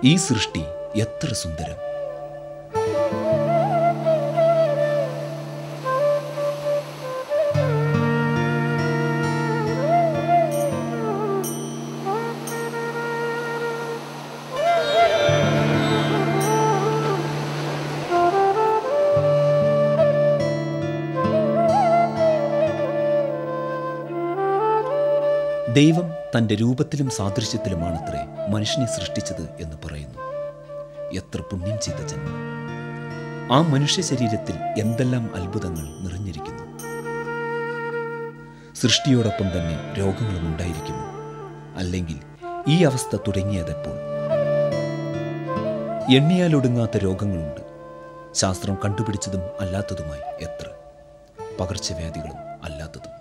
ഈ സൃഷ്ടി എത്ര സുന്ദരം! ദൈവം തൻ്റെ രൂപത്തിലും സാദൃശ്യത്തിലുമാണത്രേ മനുഷ്യനെ സൃഷ്ടിച്ചത് എന്ന് പറയുന്നു. എത്ര പുണ്യം ചെയ്ത ജന്മം! ആ മനുഷ്യ ശരീരത്തിൽ എന്തെല്ലാം അത്ഭുതങ്ങൾ നിറഞ്ഞിരിക്കുന്നു! സൃഷ്ടിയോടൊപ്പം തന്നെ രോഗങ്ങളും ഉണ്ടായിരിക്കുന്നു. അല്ലെങ്കിൽ ഈ അവസ്ഥ തുടങ്ങിയതെപ്പോൾ? എണ്ണിയാലൊടുങ്ങാത്ത രോഗങ്ങളുണ്ട്. ശാസ്ത്രം കണ്ടുപിടിച്ചതും അല്ലാത്തതുമായി എത്ര, പകർച്ചവ്യാധികളും അല്ലാത്തതും.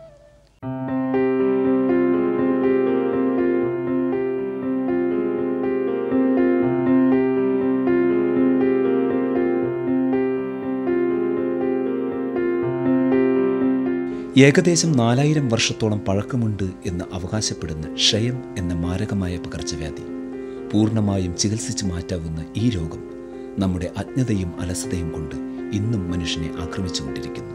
ഏകദേശം 4000 വർഷത്തോളം പഴക്കമുണ്ട് എന്ന് അവകാശപ്പെടുന്ന ക്ഷയം എന്ന മാരകമായ പകർച്ചവ്യാധി പൂർണ്ണമായും ചികിത്സിച്ച് മാറ്റാവുന്ന ഈ രോഗം നമ്മുടെ അജ്ഞതയും അലസതയും കൊണ്ട് ഇന്നും മനുഷ്യനെ ആക്രമിച്ചുകൊണ്ടിരിക്കുന്നു.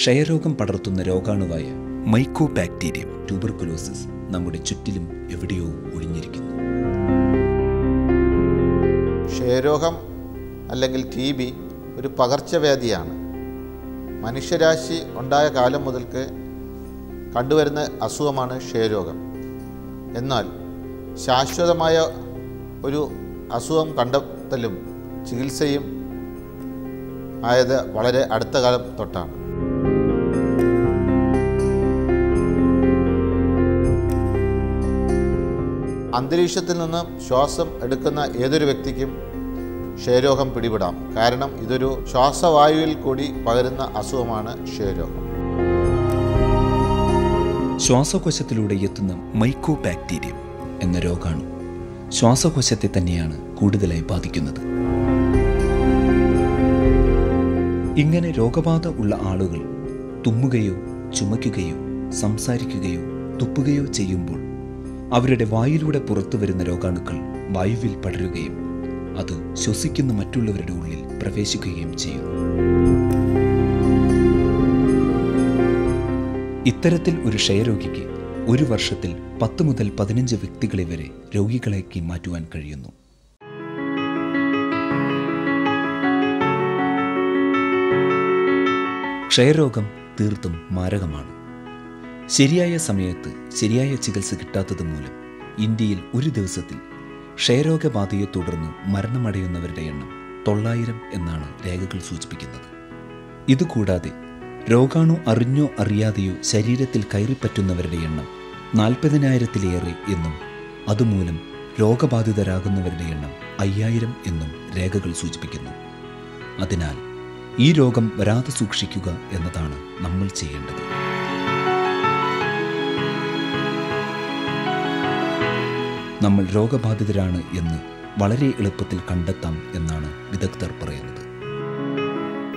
ക്ഷയരോഗം പടർത്തുന്ന രോഗാണുവായ മൈക്കോബാക്ടീരിയം ട്യൂബർകുലോസിസ് നമ്മുടെ ചുറ്റിലും എവിടെയോ ഒളിഞ്ഞിരിക്കുന്നു. ക്ഷയരോഗം അല്ലെങ്കിൽ TB ഒരു പകർച്ചവ്യാധിയാണ്. മനുഷ്യരാശി ഉണ്ടായ കാലം മുതൽക്ക് കണ്ടുവരുന്ന അസുഖമാണ് ക്ഷയരോഗം. എന്നാൽ ശാശ്വതമായ ഒരു അസുഖം കണ്ടെത്തലും ചികിത്സയും ആയത് വളരെ അടുത്ത കാലം തൊട്ടാണ്. അന്തരീക്ഷത്തിൽ നിന്നും ശ്വാസം എടുക്കുന്ന ഏതൊരു വ്യക്തിക്കും ക്ഷയരോഗം പിടിപെടാം. കാരണം ഇതൊരു ശ്വാസവായുവിൽ കൂടി പകരുന്ന അസുഖമാണ് ക്ഷയരോഗം. ശ്വാസകോശത്തിലൂടെ എത്തുന്ന മൈക്കോബാക്ടീരിയം എന്ന രോഗാണു ശ്വാസകോശത്തെ തന്നെയാണ് കൂടുതലായി ബാധിക്കുന്നത്. ഇങ്ങനെ രോഗബാധ ഉള്ള ആളുകൾ തുമ്മുകയോ ചുമയ്ക്കുകയോ സംസാരിക്കുകയോ തുപ്പുകയോ ചെയ്യുമ്പോൾ അവരുടെ വായിലൂടെ പുറത്തു വരുന്ന രോഗാണുക്കൾ വായുവിൽ പടരുകയും അത് ശ്വസിക്കുന്ന മറ്റുള്ളവരുടെ ഉള്ളിൽ പ്രവേശിക്കുകയും ചെയ്യുന്നു. ഇത്തരത്തിൽ ഒരു ക്ഷയരോഗിക്ക് ഒരു വർഷത്തിൽ 10 മുതൽ 15 വ്യക്തികളെ വരെ രോഗികളാക്കി മാറ്റുവാൻ കഴിയുന്നു. ക്ഷയരോഗം തീർത്തും മാരകമാണ്. ശരിയായ സമയത്ത് ശരിയായ ചികിത്സ കിട്ടാത്തത് മൂലം ഇന്ത്യയിൽ ഒരു ദിവസത്തിൽ ക്ഷയരോഗബാധയെ തുടർന്ന് മരണമടയുന്നവരുടെ എണ്ണം 900 എന്നാണ് രേഖകൾ സൂചിപ്പിക്കുന്നത്. ഇതുകൂടാതെ രോഗാണു അറിഞ്ഞോ അറിയാതെയോ ശരീരത്തിൽ കയറിപ്പറ്റുന്നവരുടെ എണ്ണം 40,000-ലേറെ എന്നും അതുമൂലം രോഗബാധിതരാകുന്നവരുടെ എണ്ണം 5000 എന്നും രേഖകൾ സൂചിപ്പിക്കുന്നു. അതിനാൽ ഈ രോഗം വരാതെ സൂക്ഷിക്കുക എന്നതാണ് നമ്മൾ ചെയ്യേണ്ടത്. നമ്മൾ രോഗബാധിതരാണ് എന്ന് വളരെ എളുപ്പത്തിൽ കണ്ടെത്താം എന്നാണ് വിദഗ്ധർ പറയുന്നത്.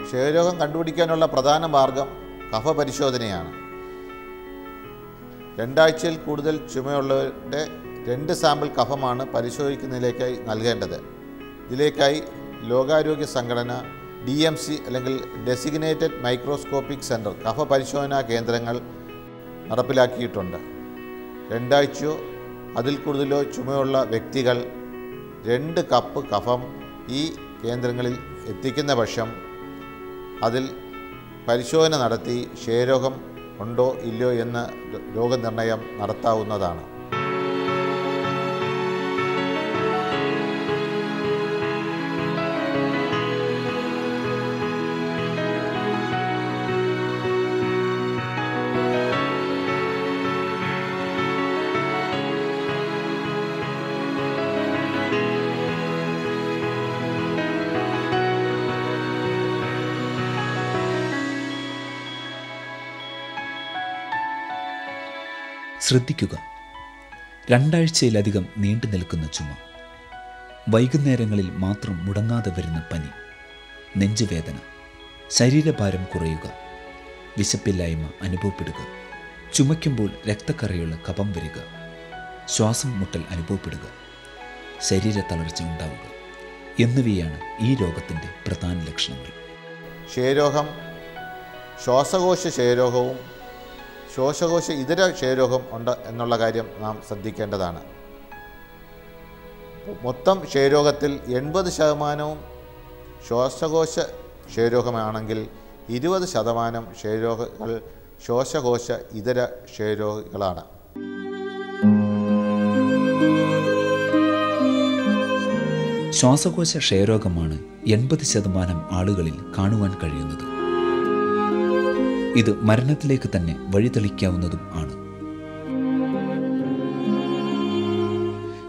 ക്ഷയരോഗം കണ്ടുപിടിക്കാനുള്ള പ്രധാന മാർഗം കഫ പരിശോധനയാണ്. 2 ആഴ്ചയിൽ കൂടുതൽ ചുമയുള്ളവരുടെ 2 സാമ്പിൾ കഫമാണ് പരിശോധിക്കുന്നതിലേക്കായി നൽകേണ്ടത്. ഇതിലേക്കായി ലോകാരോഗ്യ സംഘടന DMC അല്ലെങ്കിൽ ഡെസിഗ്നേറ്റഡ് മൈക്രോസ്കോപ്പിക് സെൻറ്റർ കഫ പരിശോധനാ കേന്ദ്രങ്ങൾ നടപ്പിലാക്കിയിട്ടുണ്ട്. 2 ആഴ്ചയോ അതിൽ കൂടുതലോ ചുമയുള്ള വ്യക്തികൾ 2 കപ്പ് കഫം ഈ കേന്ദ്രങ്ങളിൽ എത്തിക്കുന്ന പക്ഷം അതിൽ പരിശോധന നടത്തി ക്ഷയരോഗം ഉണ്ടോ ഇല്ലയോ എന്ന് രോഗനിർണയം നടത്താവുന്നതാണ്. ശ്രദ്ധിക്കുക, 2 ആഴ്ചയിലധികം നീണ്ടു നിൽക്കുന്ന ചുമ, വൈകുന്നേരങ്ങളിൽ മാത്രം മുടങ്ങാതെ വരുന്ന പനി, നെഞ്ചുവേദന, ശരീരഭാരം കുറയുക, വിശപ്പില്ലായ്മ അനുഭവപ്പെടുക, ചുമയ്ക്കുമ്പോൾ രക്തക്കറയുള്ള കഫം വരിക, ശ്വാസം മുട്ടൽ അനുഭവപ്പെടുക, ശരീര തളർച്ച ഉണ്ടാവുക എന്നിവയാണ് ഈ രോഗത്തിൻ്റെ പ്രധാന ലക്ഷണങ്ങൾ. ക്ഷയരോഗം ശ്വാസകോശ ക്ഷയരോഗവും ശ്വാസകോശ ഇതര ക്ഷയരോഗം ഉണ്ട് എന്നുള്ള കാര്യം നാം ശ്രദ്ധിക്കേണ്ടതാണ്. മൊത്തം ക്ഷയരോഗത്തിൽ 80% ശ്വാസകോശ ക്ഷയരോഗമാണെങ്കിൽ 20% ക്ഷയരോഗങ്ങൾ ശ്വാസകോശ ഇതര ക്ഷയരോഗികളാണ്. ശ്വാസകോശ ക്ഷയരോഗമാണ് 80% ആളുകളിൽ കാണുവാൻ കഴിയുന്നത്. ഇത് മരണത്തിലേക്ക് തന്നെ വഴിതെളിക്കാവുന്നതും ആണ്.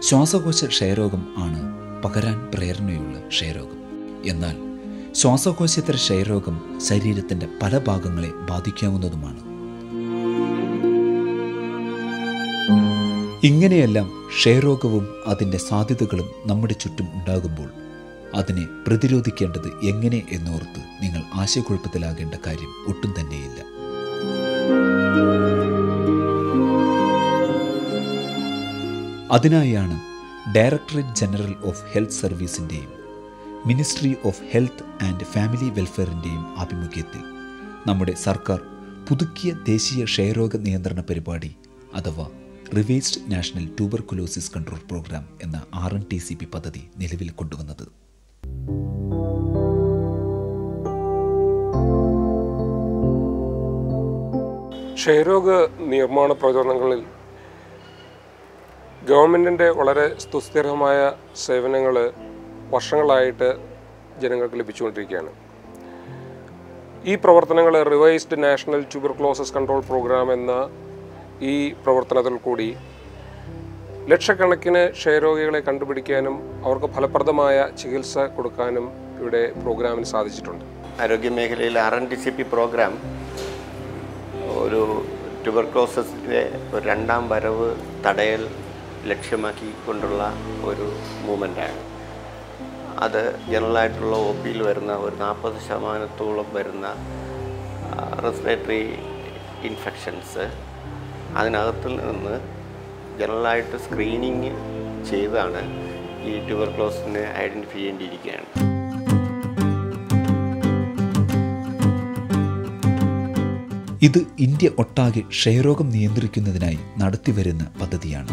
ശ്വാസകോശ ക്ഷയരോഗം ആണ് പകരാൻ പ്രേരണയുള്ള ക്ഷയരോഗം. എന്നാൽ ശ്വാസകോശേതര ക്ഷയരോഗം ശരീരത്തിൻ്റെ പല ഭാഗങ്ങളെ ബാധിക്കാവുന്നതുമാണ്. ഇങ്ങനെയെല്ലാം ക്ഷയരോഗവും അതിൻ്റെ സാധ്യതകളും നമ്മുടെ ചുറ്റും ഉണ്ടാകുമ്പോൾ അതിനെ പ്രതിരോധിക്കേണ്ടത് എങ്ങനെ എന്നോർത്ത് നിങ്ങൾ ആശയക്കുഴപ്പത്തിലാകേണ്ട കാര്യം ഒട്ടും തന്നെയില്ല. അതിനായാണ് ഡയറക്ടറേറ്റ് ജനറൽ ഓഫ് ഹെൽത്ത് സർവീസിൻ്റെയും ministry of health and family വെൽഫെയറിൻ്റെയും ആഭിമുഖ്യത്തിൽ നമ്മുടെ സർക്കാർ പുതുക്കിയ ദേശീയ ക്ഷയരോഗ നിയന്ത്രണ പരിപാടി അഥവാ revised national tuberculosis control programme എന്ന RNTCP പദ്ധതി നിലവിൽ കൊണ്ടുവന്നത്. ക്ഷയരോഗ നിർമ്മാണ പ്രചോദനങ്ങളിൽ ഗവൺമെൻറ്റിൻ്റെ വളരെ സുസ്ഥിരമായ സേവനങ്ങൾ വർഷങ്ങളായിട്ട് ജനങ്ങൾക്ക് ലഭിച്ചുകൊണ്ടിരിക്കുകയാണ്. ഈ പ്രവർത്തനങ്ങൾ revised national tuberculosis control programme എന്ന ഈ പ്രവർത്തനത്തിൽ കൂടി ലക്ഷക്കണക്കിന് ക്ഷയരോഗികളെ കണ്ടുപിടിക്കാനും അവർക്ക് ഫലപ്രദമായ ചികിത്സ കൊടുക്കാനും ഇവിടെ പ്രോഗ്രാമിന് സാധിച്ചിട്ടുണ്ട്. ആരോഗ്യമേഖലയിൽ RNTCP പ്രോഗ്രാം ഒരു ട്യൂബർകുലോസിസിൻ്റെ ഒരു രണ്ടാം വരവ് തടയൽ ലക്ഷ്യമാക്കിക്കൊണ്ടുള്ള ഒരു മൂവ്മെൻറ്റാണ്. അത് ജനറലായിട്ടുള്ള OPയിൽ വരുന്ന ഒരു 40% വരുന്ന റെസ്പിറേറ്ററി ഇൻഫെക്ഷൻസ് അതിനകത്തിൽ നിന്ന് ജനറലായിട്ട് സ്ക്രീനിങ് ചെയ്താണ് ഈ ട്യൂബർകുലോസിനെ ഐഡൻറ്റിഫൈ ചെയ്യേണ്ടിയിരിക്കുകയാണ്. ഇത് ഇന്ത്യ ഒട്ടാകെ ക്ഷയരോഗം നിയന്ത്രിക്കുന്നതിനായി നടത്തിവരുന്ന പദ്ധതിയാണ്.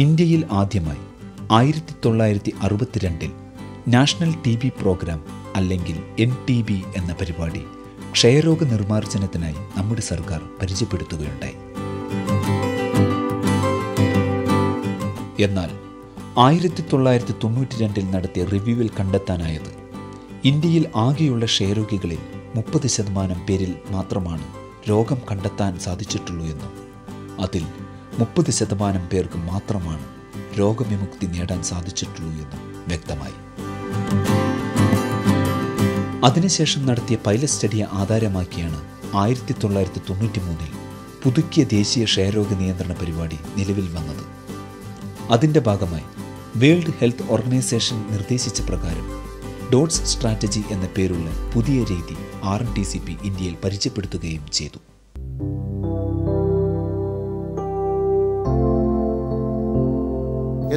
ഇന്ത്യയിൽ ആദ്യമായി 1962 നാഷണൽ TB പ്രോഗ്രാം അല്ലെങ്കിൽ NTB എന്ന പരിപാടി ക്ഷയരോഗ നിർമ്മാർജ്ജനത്തിനായി നമ്മുടെ സർക്കാർ പരിചയപ്പെടുത്തുകയുണ്ടായി. എന്നാൽ 1992 നടത്തിയ റിവ്യൂവിൽ കണ്ടെത്താനായത് ഇന്ത്യയിൽ ആകെയുള്ള ക്ഷയരോഗികളിൽ 30% പേരിൽ മാത്രമാണ് രോഗം കണ്ടെത്താൻ സാധിച്ചിട്ടുള്ളൂ എന്നും അതിൽ 30% പേർക്ക് മാത്രമാണ് രോഗവിമുക്തി നേടാൻ സാധിച്ചിട്ടുള്ളൂ എന്നും വ്യക്തമായി. അതിനുശേഷം നടത്തിയ പൈലറ്റ് സ്റ്റഡിയെ ആധാരമാക്കിയാണ് 1993 പുതുക്കിയ ദേശീയ ക്ഷയരോഗ നിയന്ത്രണ പരിപാടി നിലവിൽ വന്നത്. അതിൻ്റെ ഭാഗമായി വേൾഡ് ഹെൽത്ത് ഓർഗനൈസേഷൻ നിർദ്ദേശിച്ച പ്രകാരം ഡോട്ട്സ് സ്ട്രാറ്റജി എന്ന പേരുള്ള പുതിയ രീതി RNTCP ഇന്ത്യയിൽ പരിചയപ്പെടുത്തുകയും ചെയ്തു.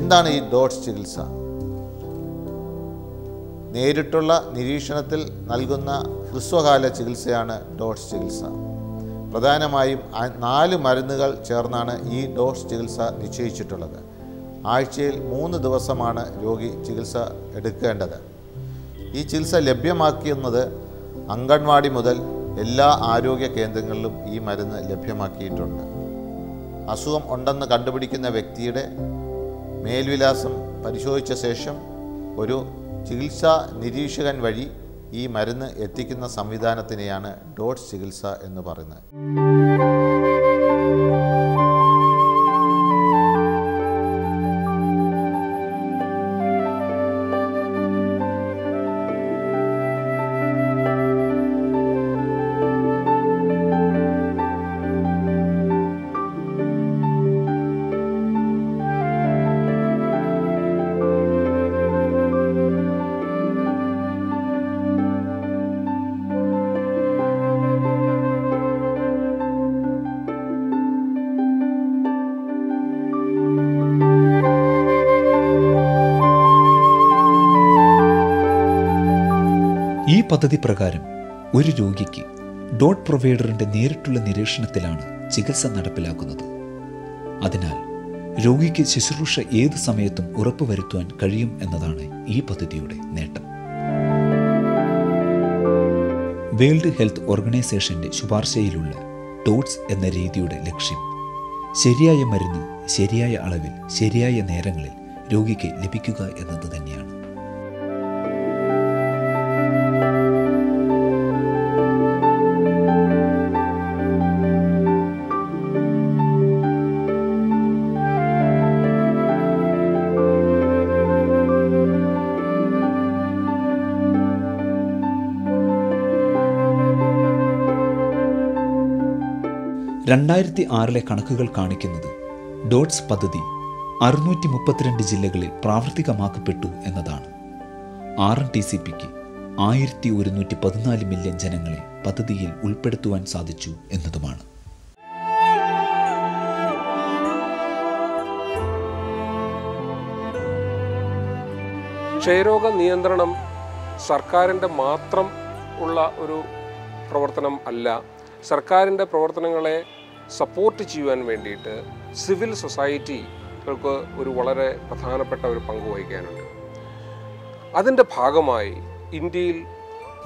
എന്താണ് ഈ ഡോട്ട്സ് ചികിത്സ? നേരിട്ടുള്ള നിരീക്ഷണത്തിൽ നൽകുന്ന ഹ്രസ്വകാല ചികിത്സയാണ് ഡോട്ട്സ് ചികിത്സ. പ്രധാനമായും 4 മരുന്നുകൾ ചേർന്നാണ് ഈ ഡോട്ട്സ് ചികിത്സ നിശ്ചയിച്ചിട്ടുള്ളത്. ആഴ്ചയിൽ 3 ദിവസമാണ് രോഗി ചികിത്സ എടുക്കേണ്ടത്. ഈ ചികിത്സ ലഭ്യമാക്കുന്നത് അംഗൻവാടി മുതൽ എല്ലാ ആരോഗ്യ കേന്ദ്രങ്ങളിലും ഈ മരുന്ന് ലഭ്യമാക്കിയിട്ടുണ്ട്. അസുഖം ഉണ്ടെന്ന് കണ്ടുപിടിക്കുന്ന വ്യക്തിയുടെ മേൽവിലാസം പരിശോധിച്ച ശേഷം ഒരു ചികിത്സാ നിരീക്ഷകൻ വഴി ഈ മരുന്ന് എത്തിക്കുന്ന സംവിധാനത്തിനെയാണ് ഡോട്ട്സ് ചികിത്സ എന്ന് പറയുന്നത്. പദ്ധതി പ്രകാരം ഒരു രോഗിക്ക് ഡോട്ട് പ്രൊവൈഡറിന്റെ നേരിട്ടുള്ള നിരീക്ഷണത്തിലാണ് ചികിത്സ നടപ്പിലാക്കുന്നത്. അതിനാൽ രോഗിക്ക് ശുശ്രൂഷ ഏതു സമയത്തും ഉറപ്പുവരുത്തുവാൻ കഴിയും എന്നതാണ് ഈ പദ്ധതിയുടെ നേട്ടം. വേൾഡ് ഹെൽത്ത് ഓർഗനൈസേഷന്റെ ശുപാർശയിലുള്ള ഡോട്ട്സ് എന്ന രീതിയുടെ ലക്ഷ്യം ശരിയായ മരുന്ന് ശരിയായ അളവിൽ ശരിയായ നേരങ്ങളിൽ രോഗിക്ക് ലഭിക്കുക എന്നത് തന്നെയാണ്. ലെ കണക്കുകൾ കാണിക്കുന്നത് ഡോട്ട്സ് പദ്ധതി 632 ജില്ലകളിൽ പ്രാവർത്തികമാക്കപ്പെട്ടു എന്നതാണ്. RNTCPക്ക് 1114 മില്യൺ ജനങ്ങളെ പദ്ധതിയിൽ ഉൾപ്പെടുത്തുവാൻ സാധിച്ചു എന്നതുമാണ്. ക്ഷയരോഗ നിയന്ത്രണം സർക്കാരിൻ്റെ മാത്രം ഉള്ള ഒരു പ്രവർത്തനം അല്ല. സർക്കാരിൻ്റെ പ്രവർത്തനങ്ങളെ സപ്പോർട്ട് ചെയ്യുവാൻ വേണ്ടിയിട്ട് സിവിൽ സൊസൈറ്റികൾക്ക് ഒരു വളരെ പ്രധാനപ്പെട്ട ഒരു പങ്ക് വഹിക്കാനുണ്ട്. അതിൻ്റെ ഭാഗമായി ഇന്ത്യയിൽ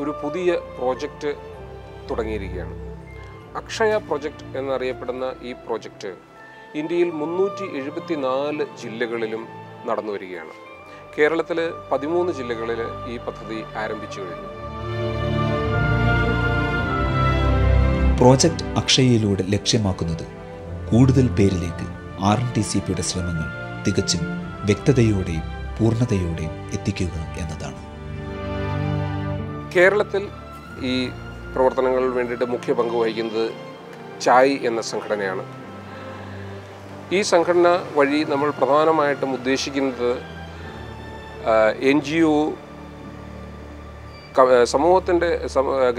ഒരു പുതിയ പ്രോജക്റ്റ് തുടങ്ങിയിരിക്കുകയാണ്. അക്ഷയ പ്രോജക്റ്റ് എന്നറിയപ്പെടുന്ന ഈ പ്രോജക്റ്റ് ഇന്ത്യയിൽ 374 ജില്ലകളിലും നടന്നു വരികയാണ്. കേരളത്തിൽ 13 ജില്ലകളിൽ ഈ പദ്ധതി ആരംഭിച്ചു കഴിഞ്ഞു. പ്രോജക്റ്റ് അക്ഷയയിലൂടെ ലക്ഷ്യമാക്കുന്നത് കൂടുതൽ പേരിലേക്ക് RNTCPയുടെ ശ്രമങ്ങൾ തികച്ചും വ്യക്തതയോടെയും പൂർണ്ണതയോടെയും എത്തിക്കുക എന്നതാണ്. കേരളത്തിൽ ഈ പ്രവർത്തനങ്ങളിൽ വേണ്ടിയിട്ട് മുഖ്യ പങ്ക് വഹിക്കുന്നത് ചായ് എന്ന സംഘടനയാണ്. ഈ സംഘടന വഴി നമ്മൾ പ്രധാനമായിട്ടും ഉദ്ദേശിക്കുന്നത് NGO സമൂഹത്തിൻ്റെ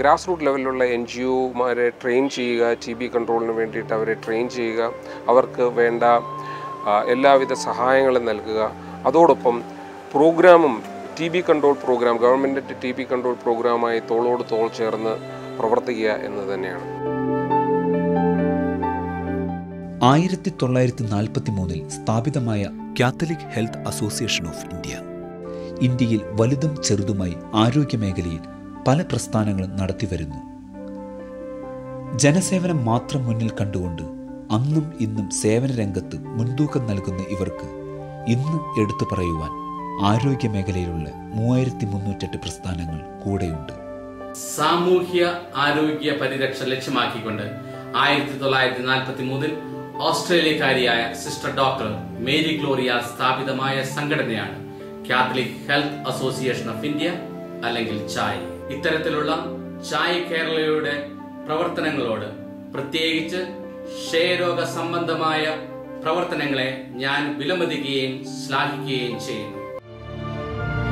ഗ്രാസ് റൂട്ട് ലെവലിലുള്ള NGOമാരെ ട്രെയിൻ ചെയ്യുക, TB കൺട്രോളിന് വേണ്ടിയിട്ട് അവരെ ട്രെയിൻ ചെയ്യുക, അവർക്ക് വേണ്ട എല്ലാവിധ സഹായങ്ങളും നൽകുക. അതോടൊപ്പം പ്രോഗ്രാമും TB കൺട്രോൾ പ്രോഗ്രാം, ഗവൺമെൻറ്റിൻ്റെ TB കൺട്രോൾ പ്രോഗ്രാമായി തോളോട് തോൾ ചേർന്ന് പ്രവർത്തിക്കുക എന്നത് തന്നെയാണ്. 1943 സ്ഥാപിതമായ Catholic health association of India ഇന്ത്യയിൽ വലുതും ചെറുതുമായി ആരോഗ്യമേഖലയിൽ പല പ്രസ്ഥാനങ്ങളും നടത്തിവരുന്നു. ജനസേവനം മാത്രം മുന്നിൽ കണ്ടുകൊണ്ട് അന്നും ഇന്നും സേവന രംഗത്ത് മുൻതൂക്കം നൽകുന്ന ഇവർക്ക് ഇന്ന് എടുത്തു പറയുവാൻ ആരോഗ്യമേഖലയിലുള്ള 3308 പ്രസ്ഥാനങ്ങൾ കൂടെയുണ്ട്. സാമൂഹ്യ ആരോഗ്യ പരിരക്ഷ ലക്ഷ്യമാക്കിക്കൊണ്ട് 1943 ഓസ്ട്രേലിയക്കാരിയായ സിസ്റ്റർ ഡോക്ടർ മേരി ഗ്ലോറിയ സ്ഥാപിതമായ സംഘടനയാണ് Catholic health association of India അല്ലെങ്കിൽ ചായ്. ഇത്തരത്തിലുള്ള ചായ് കേരളയുടെ പ്രവർത്തനങ്ങളോട്, പ്രത്യേകിച്ച് ക്ഷയരോഗ സംബന്ധമായ പ്രവർത്തനങ്ങളെ ഞാൻ വിലമതിക്കുകയും ശ്ലാഘിക്കുകയും ചെയ്യുന്നു.